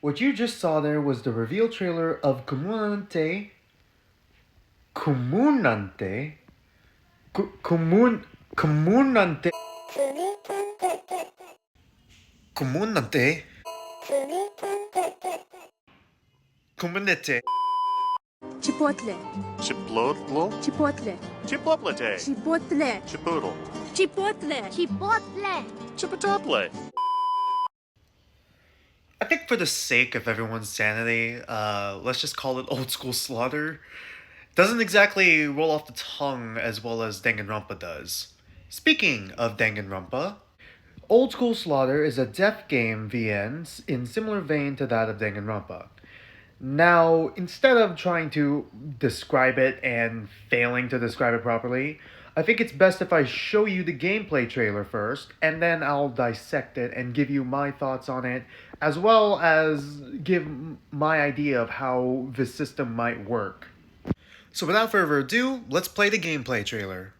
What you just saw there was the reveal trailer of Kumitantei. Kumitantei. Kumitantei. Kumitantei. Kumitantei. Chipotle. Chipotle? Chipotle. Chipotle. Chipotle. Chipotle. Chipotle. Chipotle. Chipotle. I think for the sake of everyone's sanity, let's just call it old school slaughter. Doesn't exactly roll off the tongue as well as Danganronpa does. Speaking of Danganronpa, Old School Slaughter is a death game VN in similar vein to that of Danganronpa. Now, instead of trying to describe it and failing to describe it properly, I think it's best if I show you the gameplay trailer first, and then I'll dissect it and give you my thoughts on it, as well as give my idea of how the system might work. So without further ado, let's play the gameplay trailer.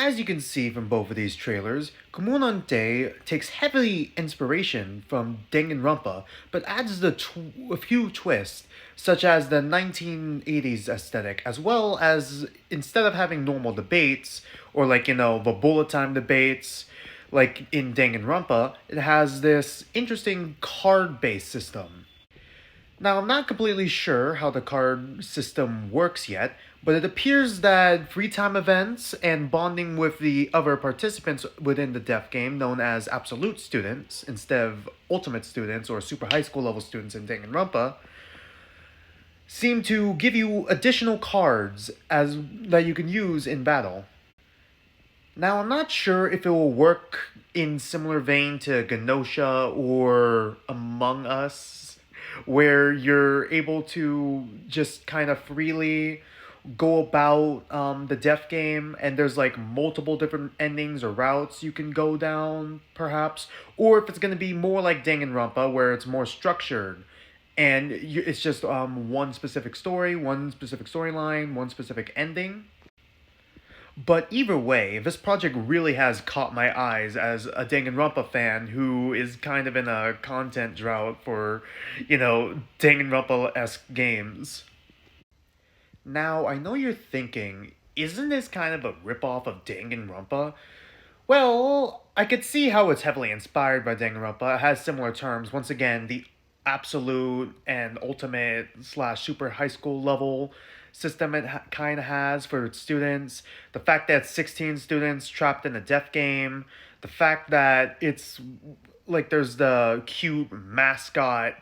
As you can see from both of these trailers, Kumitantei takes heavy inspiration from Danganronpa, but adds a few twists, such as the 1980s aesthetic, as well as instead of having normal debates, or the bullet time debates, like in Danganronpa, it has this interesting card-based system. Now, I'm not completely sure how the card system works yet, but it appears that free time events and bonding with the other participants within the deaf game, known as absolute students instead of ultimate students or super high school level students in Danganronpa, seem to give you additional cards as that you can use in battle. Now, I'm not sure if it will work in similar vein to Genosha or Among Us, where you're able to just kind of freely go about the death game, and there's like multiple different endings or routes you can go down, perhaps, or if it's going to be more like Danganronpa, where it's more structured. And it's just one specific story, one specific storyline, one specific ending. But either way, this project really has caught my eyes as a Danganronpa fan who is kind of in a content drought for, Danganronpa-esque games. Now, I know you're thinking, isn't this kind of a ripoff of Danganronpa? Well, I could see how it's heavily inspired by Danganronpa. It has similar terms. Once again, the absolute and ultimate slash super high school level system it kind of has for its students. The fact that it's 16 students trapped in a deaf game. The fact that it's like there's the cute mascot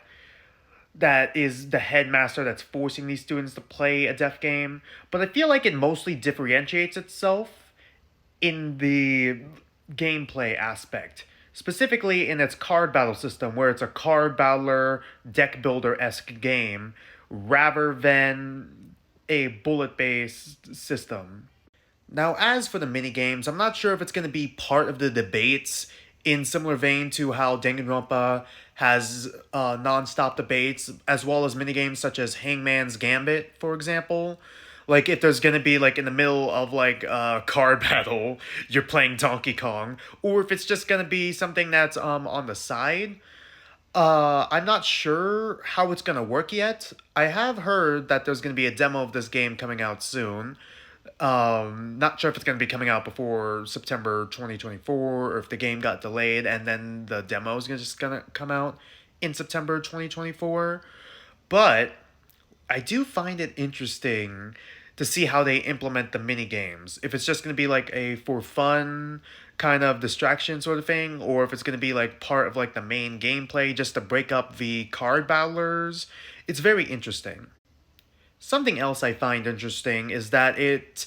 that is the headmaster that's forcing these students to play a deaf game. But I feel like it mostly differentiates itself in the gameplay aspect, specifically in its card battle system, where it's a card battler, deck builder esque game, rather than a bullet based system. Now, as for the mini games, I'm not sure if it's going to be part of the debates in similar vein to how Danganronpa has non-stop debates, as well as mini games such as Hangman's Gambit, for example. Like if there's gonna be like in the middle of like a card battle, you're playing Donkey Kong, or if it's just gonna be something that's on the side. I'm not sure how it's gonna work yet. I have heard that there's gonna be a demo of this game coming out soon. Not sure if it's going to be coming out before September 2024 or if the game got delayed and then the demo is just going to come out in September 2024. But I do find it interesting to see how they implement the mini games. If it's just going to be like a for fun kind of distraction sort of thing, or if it's going to be like part of like the main gameplay just to break up the card battlers. It's very interesting. Something else I find interesting is that it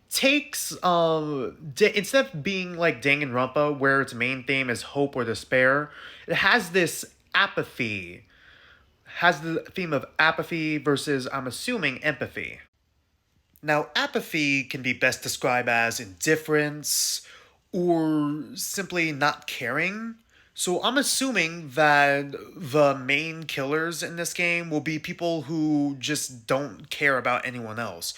takes instead of being like Danganronpa, where its main theme is hope or despair, it has this apathy, has the theme of apathy versus, I'm assuming, empathy. Now, apathy can be best described as indifference or simply not caring. So I'm assuming that the main killers in this game will be people who just don't care about anyone else.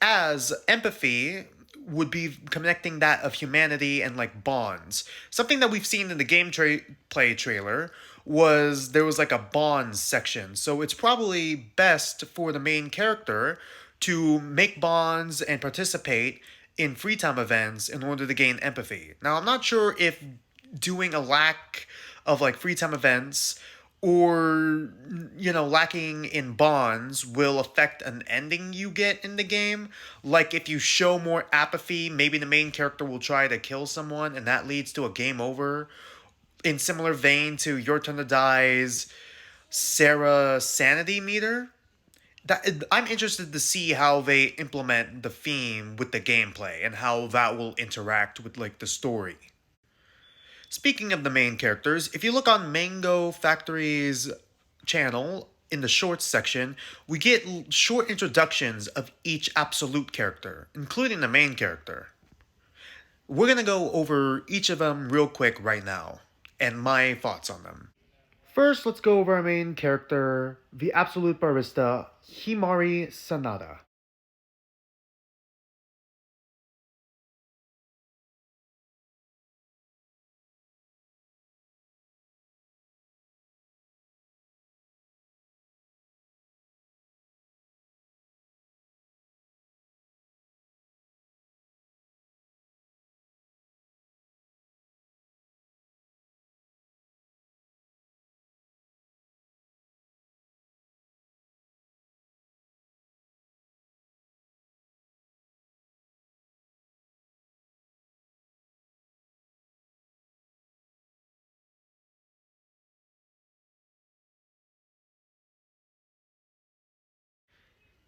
As empathy would be connecting that of humanity and like bonds. Something that we've seen in the play trailer was there was like a bonds section. So it's probably best for the main character to make bonds and participate in free time events in order to gain empathy. Now, I'm not sure if doing a lack of like free time events or lacking in bonds will affect an ending you get in the game. Like if you show more apathy, maybe the main character will try to kill someone and that leads to a game over. In similar vein to Your Turn to Die's Sarah sanity meter. I'm interested to see how they implement the theme with the gameplay and how that will interact with like the story. Speaking of the main characters, if you look on Mango Factory's channel in the shorts section, we get short introductions of each absolute character, including the main character. We're going to go over each of them real quick right now, and my thoughts on them. First, let's go over our main character, the absolute barista, Himari Sanada.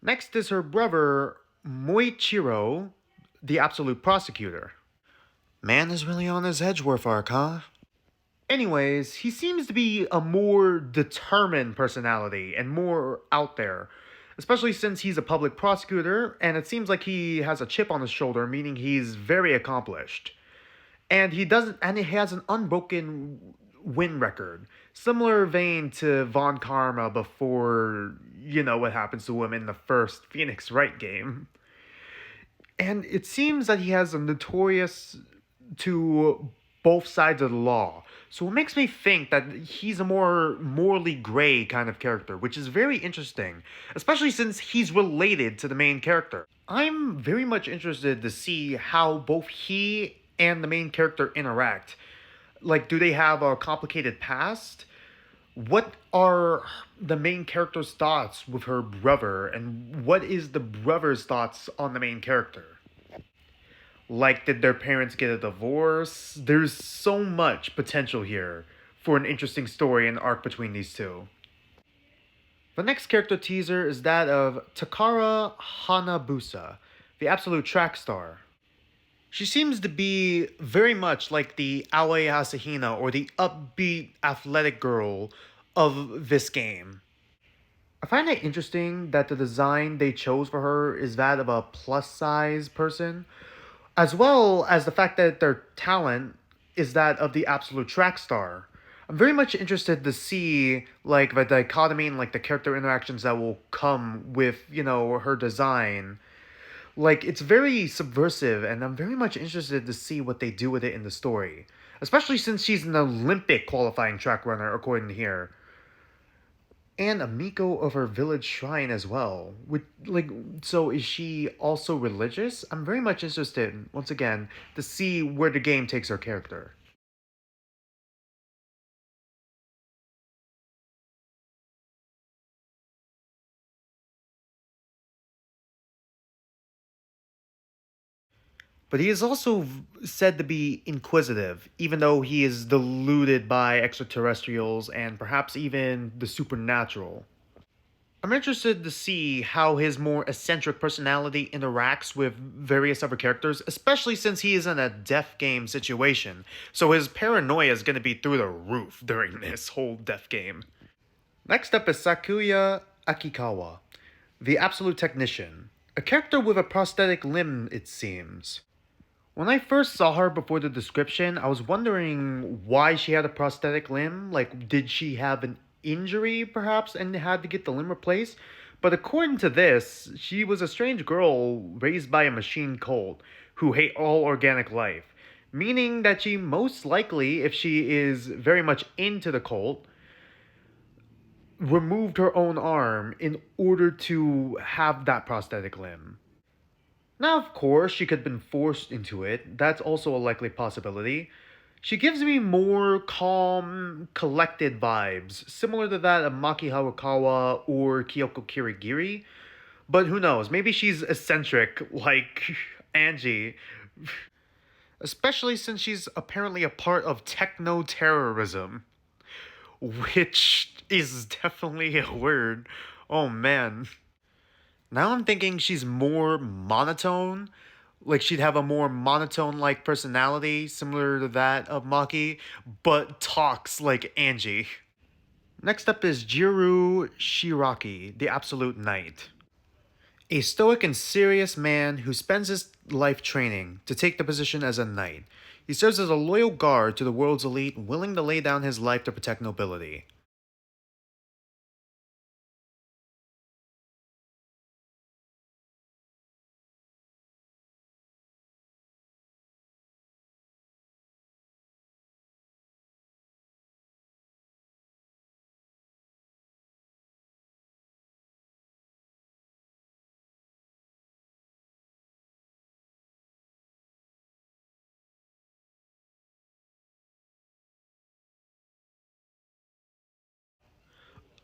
Next is her brother, Moichiro, the absolute prosecutor. Man is really on his Edgeworth arc, huh? Anyways, he seems to be a more determined personality and more out there, especially since he's a public prosecutor and it seems like he has a chip on his shoulder, meaning he's very accomplished. And he has an unbroken win record. Similar vein to Von Karma before you know what happens to him in the first Phoenix Wright game. And it seems that he has a notorious to both sides of the law. So it makes me think that he's a more morally gray kind of character, which is very interesting, especially since he's related to the main character. I'm very much interested to see how both he and the main character interact. Like, do they have a complicated past? What are the main character's thoughts with her brother, and what is the brother's thoughts on the main character? Like, did their parents get a divorce? There's so much potential here for an interesting story and arc between these two. The next character teaser is that of Takara Hanabusa, the absolute track star. She seems to be very much like the Aoi Asahina or the upbeat athletic girl of this game. I find it interesting that the design they chose for her is that of a plus size person, as well as the fact that their talent is that of the absolute track star. I'm very much interested to see like the dichotomy and like the character interactions that will come with, you know, her design. Like it's very subversive and I'm very much interested to see what they do with it in the story. Especially since she's an Olympic qualifying track runner according to here. And a Miko of her village shrine as well. So is she also religious? I'm very much interested, once again, to see where the game takes her character. But he is also said to be inquisitive, even though he is deluded by extraterrestrials and perhaps even the supernatural. I'm interested to see how his more eccentric personality interacts with various other characters, especially since he is in a death game situation. So his paranoia is going to be through the roof during this whole death game. Next up is Sakuya Akikawa, the absolute technician. A character with a prosthetic limb, it seems. When I first saw her before the description, I was wondering why she had a prosthetic limb. Like, did she have an injury, perhaps, and had to get the limb replaced? But according to this, she was a strange girl raised by a machine cult who hate all organic life. Meaning that she most likely, if she is very much into the cult, removed her own arm in order to have that prosthetic limb. Now, of course, she could have been forced into it. That's also a likely possibility. She gives me more calm, collected vibes, similar to that of Maki Harukawa or Kyoko Kirigiri. But who knows? Maybe she's eccentric like Angie. Especially since she's apparently a part of techno terrorism, which is definitely a word. Oh man. Now I'm thinking she's more monotone. Like she'd have a more monotone like personality, similar to that of Maki, but talks like Angie. Next up is Jiru Shiraki, the Absolute Knight. A stoic and serious man who spends his life training to take the position as a knight. He serves as a loyal guard to the world's elite, willing to lay down his life to protect nobility.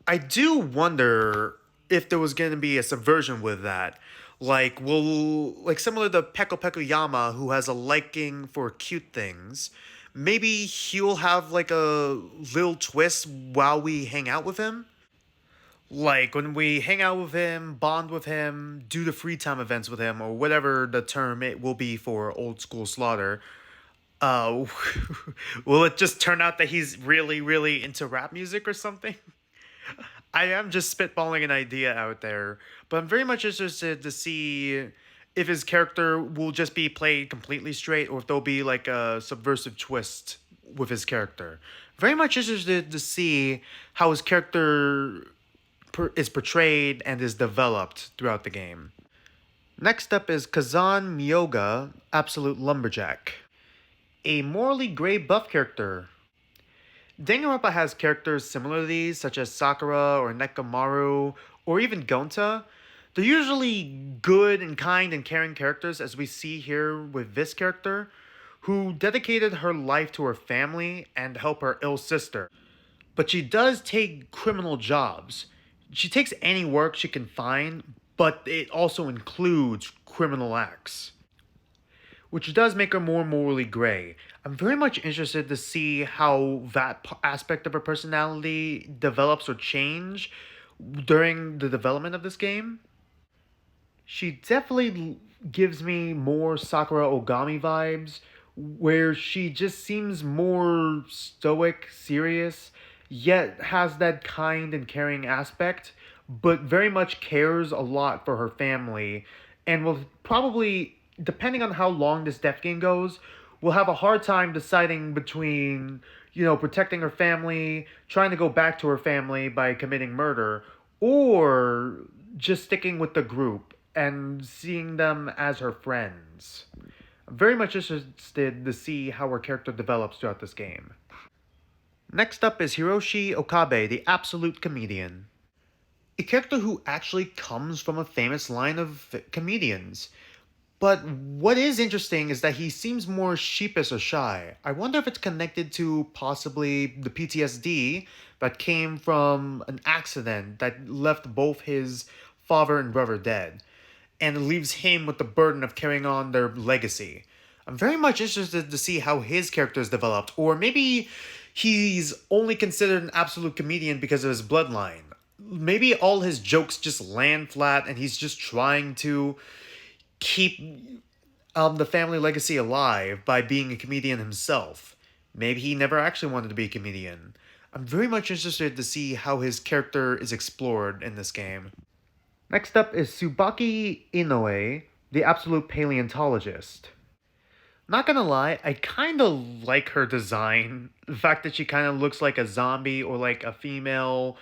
I do wonder if there was going to be a subversion with that. Like similar to Peko Peko Yama, who has a liking for cute things. Maybe he'll have like a little twist while we hang out with him. Like when we hang out with him, bond with him, do the free time events with him, or whatever the term it will be for old school slaughter. Uh, will it just turn out that he's really, really into rap music or something? I am just spitballing an idea out there, but I'm very much interested to see if his character will just be played completely straight or if there'll be like a subversive twist with his character. Very much interested to see how his character is portrayed and is developed throughout the game. Next up is Kazan Myoga, Absolute Lumberjack, a morally gray buff character. Danganronpa has characters similar to these, such as Sakura or Nekamaru, or even Gonta. They're usually good and kind and caring characters, as we see here with this character, who dedicated her life to her family and help her ill sister. But she does take criminal jobs. She takes any work she can find, but it also includes criminal acts, which does make her more morally gray. I'm very much interested to see how that aspect of her personality develops or change during the development of this game. She definitely gives me more Sakura Ogami vibes, where she just seems more stoic, serious, yet has that kind and caring aspect, but very much cares a lot for her family, and will probably, depending on how long this death game goes, will have a hard time deciding between, protecting her family, trying to go back to her family by committing murder, or just sticking with the group and seeing them as her friends. I'm very much interested to see how her character develops throughout this game. Next up is Hiroshi Okabe, the Absolute Comedian. A character who actually comes from a famous line of comedians. But what is interesting is that he seems more sheepish or shy. I wonder if it's connected to possibly the PTSD that came from an accident that left both his father and brother dead, and leaves him with the burden of carrying on their legacy. I'm very much interested to see how his character is developed, or maybe he's only considered an absolute comedian because of his bloodline. Maybe all his jokes just land flat and he's just trying to keep the family legacy alive by being a comedian himself. Maybe he never actually wanted to be a comedian. I'm very much interested to see how his character is explored in this game. Next up is Tsubaki Inoue, the Absolute Paleontologist. Not gonna lie, I kinda like her design. The fact that she kinda looks like a zombie or like a female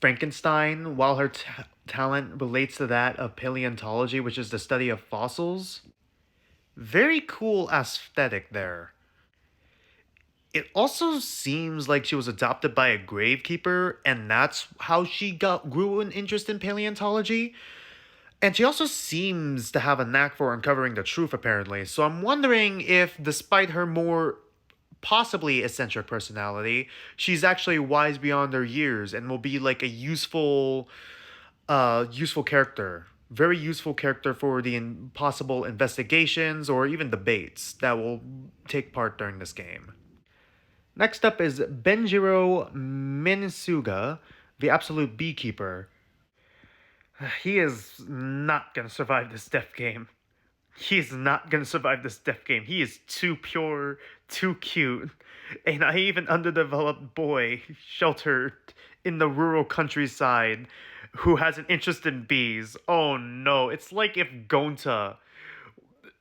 Frankenstein, while her talent relates to that of paleontology, which is the study of fossils. Very cool aesthetic there. It also seems like she was adopted by a gravekeeper, and that's how she grew an interest in paleontology. And she also seems to have a knack for uncovering the truth, apparently. So I'm wondering if, despite her more possibly eccentric personality, she's actually wise beyond her years and will be like a useful character. Very useful character for the possible investigations or even debates that will take part during this game. Next up is Benjiro Minisuga, the Absolute Beekeeper. He is not gonna survive this death game. He's not gonna survive this death game. He is too pure, too cute, a naive and underdeveloped boy sheltered in the rural countryside who has an interest in bees. Oh no, it's like if Gonta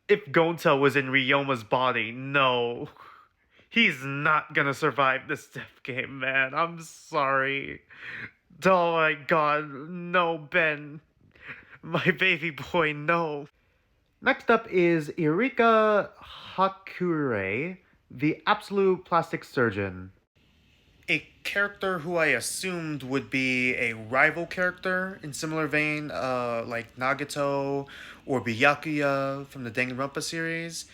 was in Ryoma's body. No. He's not gonna survive this death game, man. I'm sorry. Oh my god, no, Ben. My baby boy, no. Next up is Irika Hakure, the Absolute Plastic Surgeon. A character who I assumed would be a rival character in similar vein, like Nagato or Byakuya from the Danganronpa series.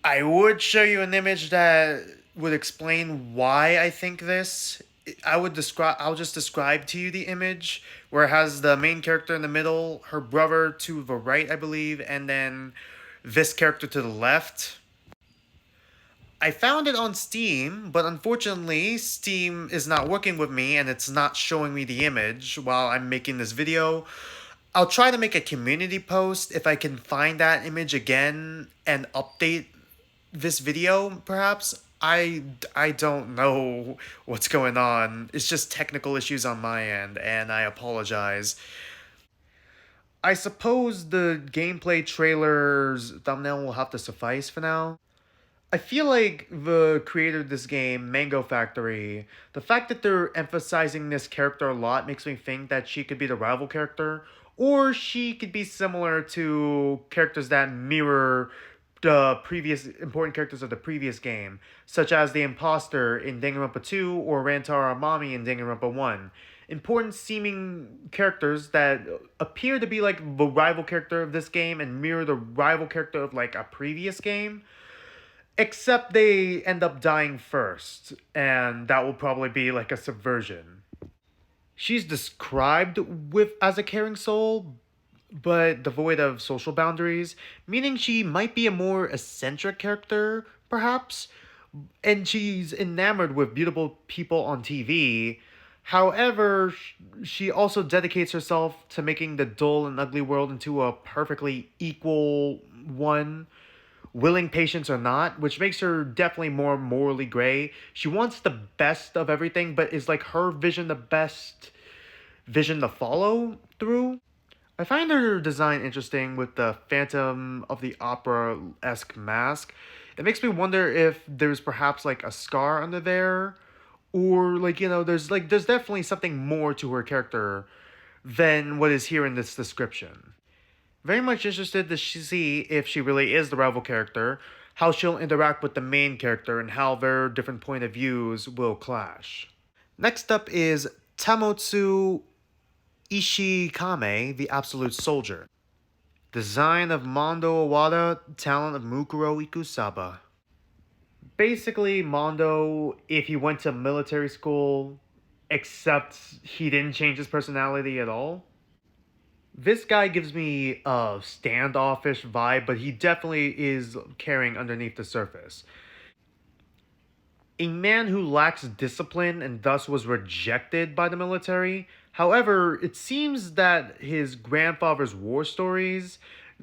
I would show you an image that would explain why I think this. I'll just describe to you the image where it has the main character in the middle, her brother to the right, I believe, and then this character to the left. I found it on Steam, but unfortunately, Steam is not working with me and it's not showing me the image while I'm making this video. I'll try to make a community post if I can find that image again and update this video, perhaps. I don't know what's going on. It's just technical issues on my end, and I apologize. I suppose the gameplay trailer's thumbnail will have to suffice for now. I feel like the creator of this game, Mango Factory, the fact that they're emphasizing this character a lot makes me think that she could be the rival character, or she could be similar to characters that mirror the previous important characters of the previous game, such as the Imposter in Danganronpa 2 or Rantaro Amami in Danganronpa 1. Important seeming characters that appear to be like the rival character of this game and mirror the rival character of like a previous game. Except they end up dying first, and that will probably be like a subversion. She's described with as a caring soul, but devoid of social boundaries, meaning she might be a more eccentric character, perhaps, and she's enamored with beautiful people on TV. However, she also dedicates herself to making the dull and ugly world into a perfectly equal one, willing patience or not, which makes her definitely more morally gray. She wants the best of everything, but is like her vision the best vision to follow through? I find her design interesting with the Phantom of the Opera-esque mask. It makes me wonder if there's perhaps like a scar under there, or like, there's definitely something more to her character than what is here in this description. Very much interested to see if she really is the rival character, how she'll interact with the main character, and how their different point of views will clash. Next up is Tamotsu Ishikame, the Absolute Soldier. Design of Mondo Owada, talent of Mukuro Ikusaba. Basically, Mondo, if he went to military school, except he didn't change his personality at all. This guy gives me a standoffish vibe, but he definitely is caring underneath the surface. A man who lacks discipline and thus was rejected by the military. However, it seems that his grandfather's war stories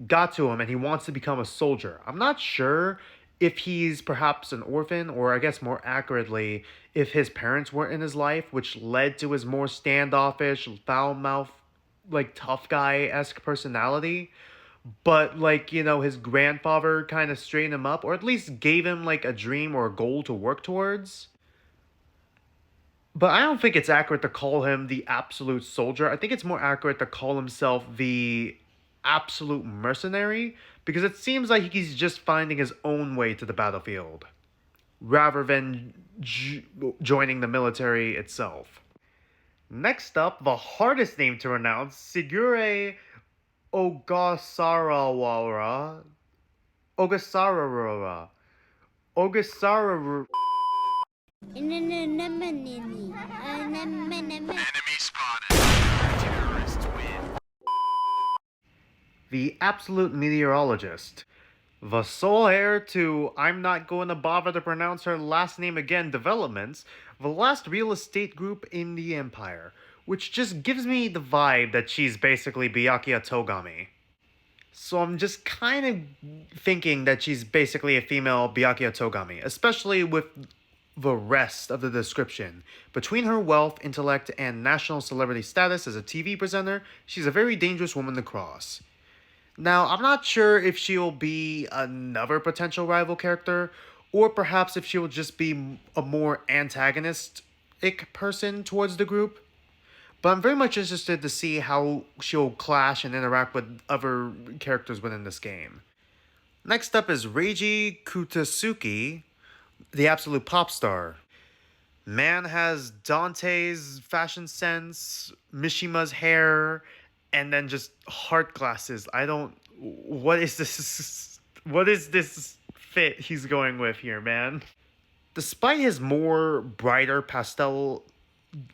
got to him and he wants to become a soldier. I'm not sure if he's perhaps an orphan, or I guess more accurately, if his parents weren't in his life, which led to his more standoffish, foul mouth, like tough guy esque personality. But like, his grandfather kind of straightened him up, or at least gave him like a dream or a goal to work towards. But I don't think it's accurate to call him the absolute soldier. I think it's more accurate to call himself the absolute mercenary, because it seems like he's just finding his own way to the battlefield rather than joining the military itself. Next up, the hardest name to pronounce, Sigure Ogasarawara. Ogasarawara. Ogasarawara. The absolute meteorologist. The sole heir to I'm not going to bother to pronounce her last name again developments, the last real estate group in the empire, which just gives me the vibe that she's basically Byakuya Togami. So I'm just kind of thinking that she's basically a female Byakuya Togami, especially with the rest of the description. Between her wealth, intellect, and national celebrity status as a TV presenter, she's a very dangerous woman to cross. Now, I'm not sure if she'll be another potential rival character, or perhaps if she'll just be a more antagonistic person towards the group. But I'm very much interested to see how she'll clash and interact with other characters within this game. Next up is Reiji Kutasuki, the absolute pop star. Man has Dante's fashion sense, Mishima's hair, and then just heart glasses. I don't. What is this? What is this fit he's going with here, man? Despite his more brighter pastel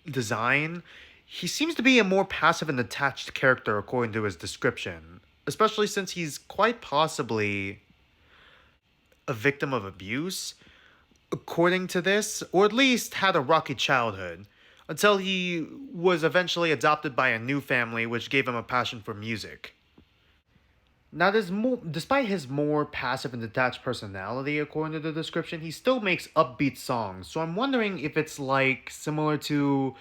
design, he seems to be a more passive and detached character according to his description, especially since he's quite possibly a victim of abuse. according to this, or at least had a rocky childhood, until he was eventually adopted by a new family which gave him a passion for music. Now, despite his more passive and detached personality, according to the description, he still makes upbeat songs. So I'm wondering if it's like similar to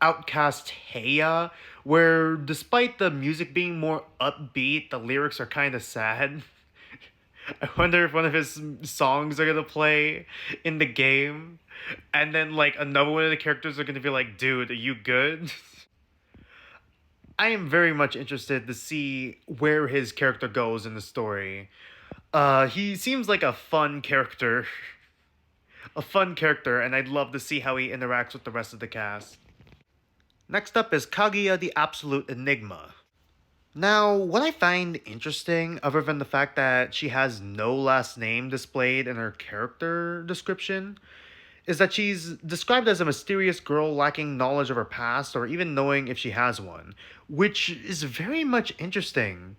Outcast Heya, where despite the music being more upbeat, the lyrics are kind of sad. I wonder if one of his songs are gonna play in the game, and then like another one of the characters are gonna be like, "Dude, are you good?" I am very much interested to see where his character goes in the story. He seems like a fun character, a fun character, and I'd love to see how he interacts with the rest of the cast. Next up is Kaguya the Absolute Enigma. Now, what I find interesting, other than the fact that she has no last name displayed in her character description, is that she's described as a mysterious girl lacking knowledge of her past or even knowing if she has one, which is very much interesting.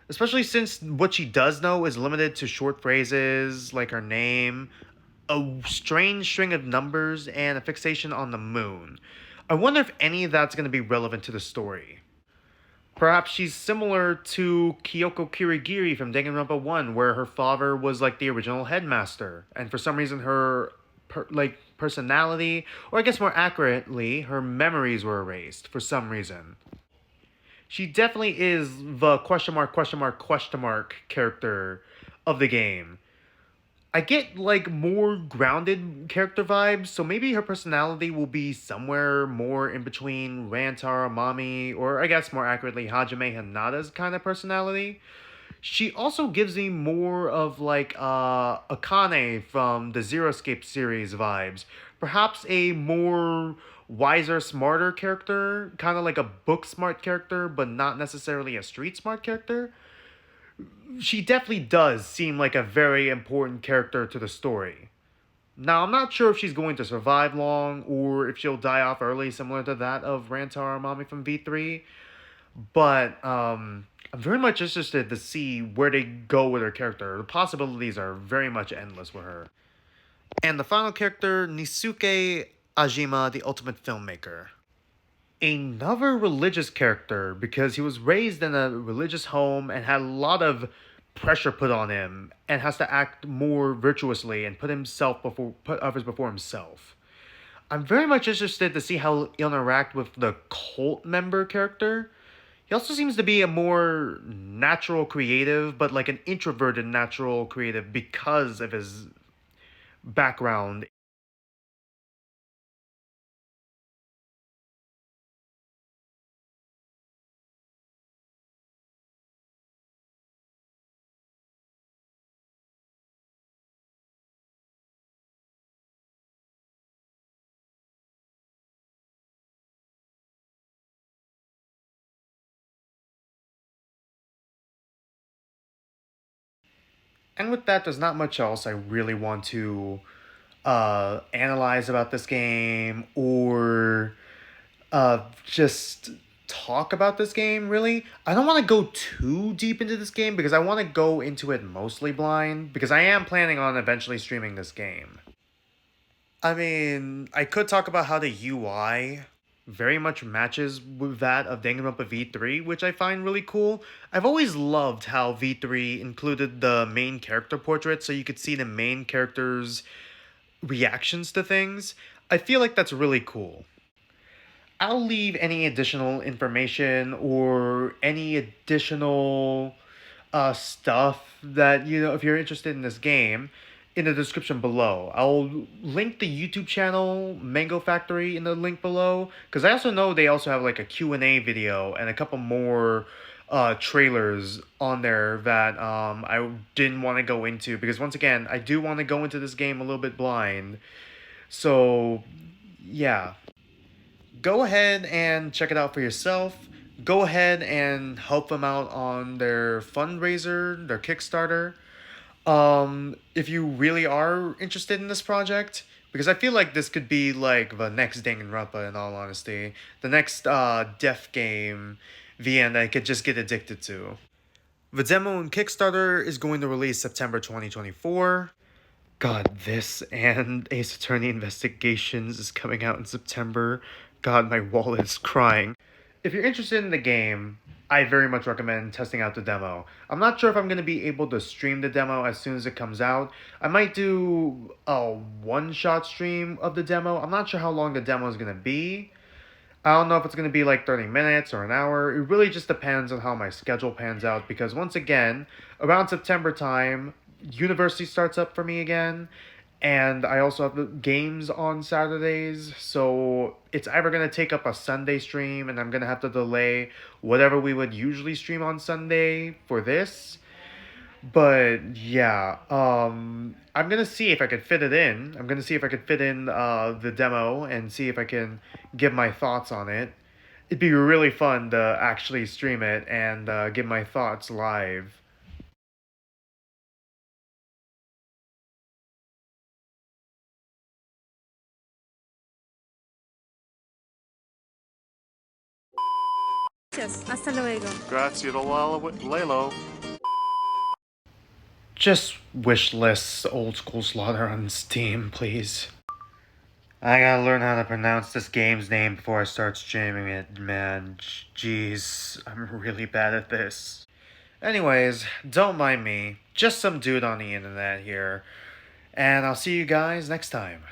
Especially since what she does know is limited to short phrases like her name, a strange string of numbers, and a fixation on the moon. I wonder if any of that's going to be relevant to the story. Perhaps she's similar to Kyoko Kirigiri from Danganronpa 1, where her father was like the original headmaster, and for some reason her personality, or I guess more accurately, her memories were erased for some reason. She definitely is the question mark character of the game. I get like more grounded character vibes, so maybe her personality will be somewhere more in between Rantara Mami, or I guess more accurately Hajime Hanada's kind of personality. She also gives me more of like Akane from the Zero Escape series vibes. Perhaps a more wiser, smarter character, kind of like a book smart character, but not necessarily a street smart character. She definitely does seem like a very important character to the story. Now, I'm not sure if she's going to survive long or if she'll die off early, similar to that of Rantara Mami from V3. But I'm very much interested to see where they go with her character. The possibilities are very much endless with her. And the final character, Nisuke Ajima, the ultimate filmmaker. Another religious character because he was raised in a religious home and had a lot of pressure put on him and has to act more virtuously and put others before himself. I'm very much interested to see how he'll interact with the cult member character. He also seems to be a more natural creative, but like an introverted natural creative because of his background. And with that, there's not much else I really want to analyze about this game or just talk about this game, really. I don't want to go too deep into this game because I want to go into it mostly blind because I am planning on eventually streaming this game. I mean, I could talk about how the UI very much matches with that of Danganronpa V3, which I find really cool. I've always loved how V3 included the main character portrait so you could see the main character's reactions to things. I feel like that's really cool. I'll leave any additional information or any additional stuff that, if you're interested in this game, in the description below. I'll link the YouTube channel Mango Factory in the link below because I also know they also have like a Q&A video and a couple more trailers on there that I didn't want to go into because once again I do want to go into this game a little bit blind. So yeah, go ahead and check it out for yourself. Go ahead and help them out on their fundraiser, their Kickstarter. If you really are interested in this project, because I feel like this could be like the next Danganronpa in all honesty, the next death game the end I could just get addicted to. The demo and Kickstarter is going to release September 2024. God, this and Ace Attorney Investigations is coming out in September. God, my wallet is crying. If you're interested in the game, I very much recommend testing out the demo. I'm not sure if I'm going to be able to stream the demo as soon as it comes out. I might do a one-shot stream of the demo. I'm not sure how long the demo is going to be. I don't know if it's going to be like 30 minutes or an hour. It really just depends on how my schedule pans out because once again, around September time, university starts up for me again. And I also have the games on Saturdays, so it's either going to take up a Sunday stream and I'm going to have to delay whatever we would usually stream on Sunday for this. But yeah, I'm gonna see if I could fit it in. I'm gonna see if I could fit in the demo and see if I can give my thoughts on it. It'd be really fun to actually stream it and give my thoughts live. Gracias. Hasta luego. Grazie to Lalo. Just wish lists Old School Slaughter on Steam, please. I gotta learn how to pronounce this game's name before I start streaming it, man. Jeez, I'm really bad at this. Anyways, don't mind me. Just some dude on the internet here. And I'll see you guys next time.